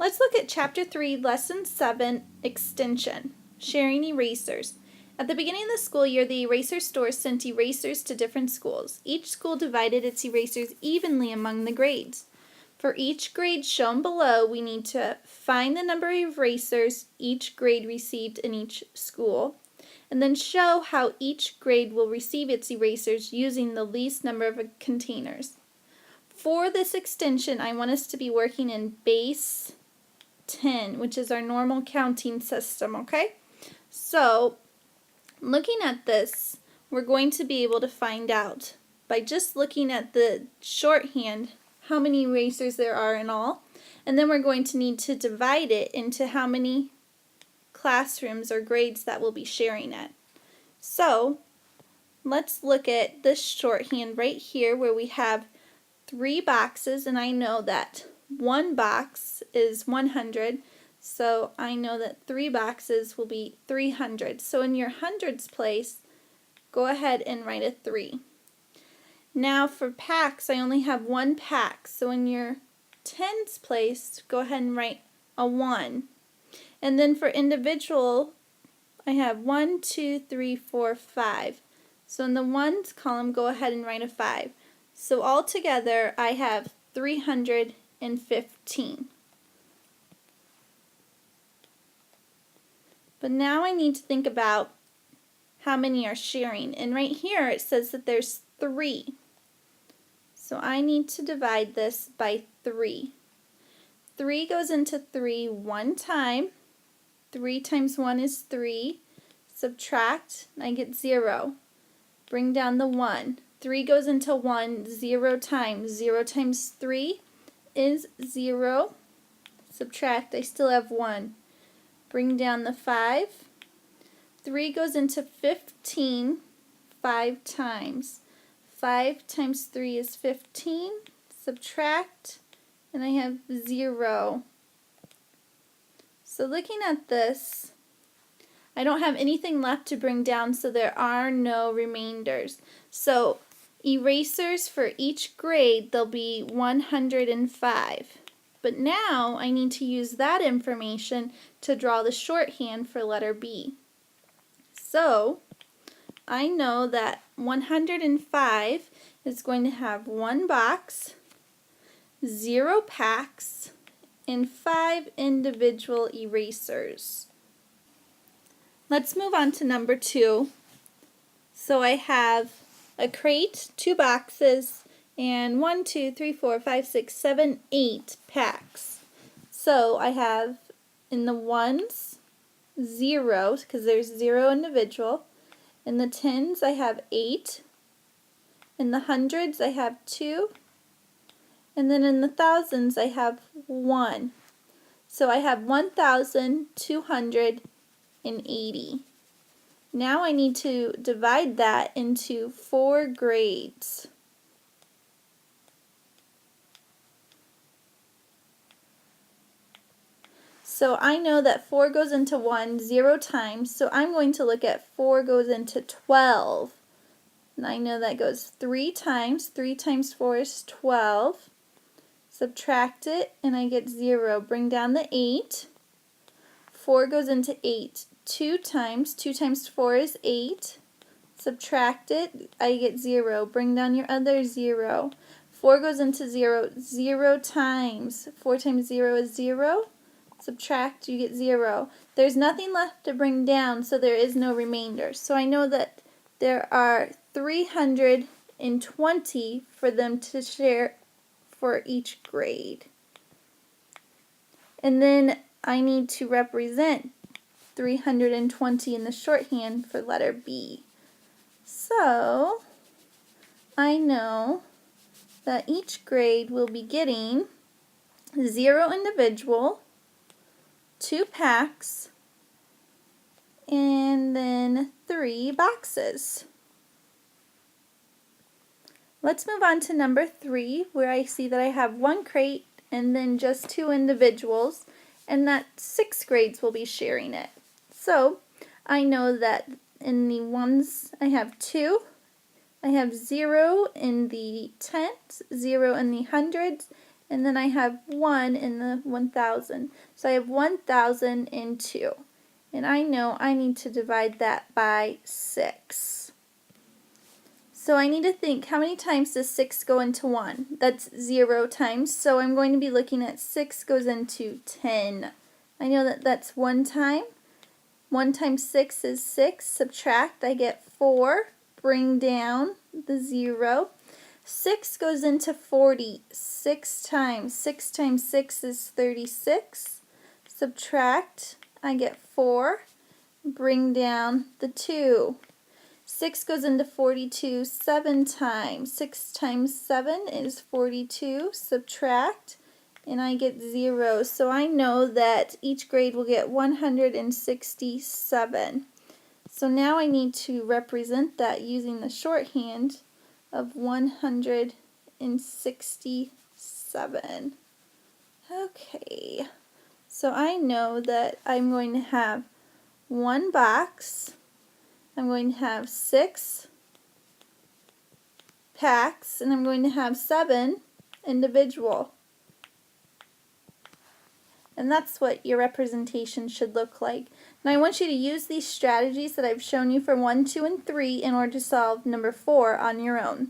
Let's look at Chapter 3, Lesson 7, Extension, Sharing Erasers. At the beginning of the school year, the eraser store sent erasers to different schools. Each school divided its erasers evenly among the grades. For each grade shown below, we need to find the number of erasers each grade received in each school, and then show how each grade will receive its erasers using the least number of containers. For this extension, I want us to be working in base 10, which is our normal counting system, okay? So, looking at this, we're going to be able to find out by just looking at the shorthand how many erasers there are in all, and then we're going to need to divide it into how many classrooms or grades that we'll be sharing it. So, let's look at this shorthand right here where we have 3 boxes, and I know that one box is 100, so I know that 3 boxes will be 300. So in your hundreds place, go ahead and write a 3. Now for packs, I only have 1 pack, so in your tens place, go ahead and write a 1. And then for individual, I have 1, 2, 3, 4, 5. So in the ones column, go ahead and write a 5. So altogether, I have 315. But now I need to think about how many are sharing. And right here it says that there's 3. So I need to divide this by 3. 3 goes into 3 one time. 3 times 1 is 3. Subtract, and I get 0. Bring down the 1. 3 goes into 1 0 times. 0 times 3 is 0. Subtract, I still have 1. Bring down the 5. 3 goes into 15 5 times. 5 times 3 is 15. Subtract, and I have 0. So looking at this, I don't have anything left to bring down, so there are no remainders. So erasers for each grade, there'll be 105. But now I need to use that information to draw the shorthand for letter B. So I know that 105 is going to have 1 box, 0 packs, and 5 individual erasers. Let's move on to number 2. So I have a crate, 2 boxes, and 1, 2, 3, 4, 5, 6, 7, 8 packs. So I have in the ones 0, because there's 0 individual. In the tens I have 8. In the hundreds I have 2. And then in the thousands I have 1. So I have 1,280. Now I need to divide that into 4 grades. So I know that 4 goes into 1 0 times, so I'm going to look at 4 goes into 12. And I know that goes 3 times. 3 times 4 is 12. Subtract it, and I get 0. Bring down the 8. 4 goes into 8 2 times. 2 times 4 is 8. Subtract it, I get 0. Bring down your other 0. 4 goes into 0 0 times. 4 times 0 is 0. Subtract, you get 0. There's nothing left to bring down, so there is no remainder. So I know that there are 320 for them to share for each grade. And then I need to represent 320 in the shorthand for letter B. So I know that each grade will be getting 0 individual, 2 packs, and then 3 boxes. Let's move on to number 3, where I see that I have 1 crate and then just 2 individuals, and that 6 grades will be sharing it. So I know that in the ones I have 2, I have 0 in the tens, 0 in the hundreds, and then I have 1 in the 1,000. So I have 1,000 and 2. And I know I need to divide that by 6. So I need to think, how many times does 6 go into 1? That's 0 times, so I'm going to be looking at 6 goes into 10. I know that that's 1 time. 1 times 6 is 6. Subtract, I get 4. Bring down the 0. 6 goes into 40 6 times. 6 times 6 is 36. Subtract, I get 4. Bring down the 2. 6 goes into 42 7 times. 6 times 7 is 42. Subtract, and I get 0. So I know that each grade will get 167. So now I need to represent that using the shorthand of 167. Okay, so I know that I'm going to have one box. I'm going to have 6 packs, and I'm going to have 7 individual. And that's what your representation should look like. Now I want you to use these strategies that I've shown you for 1, 2, and 3 in order to solve number 4 on your own.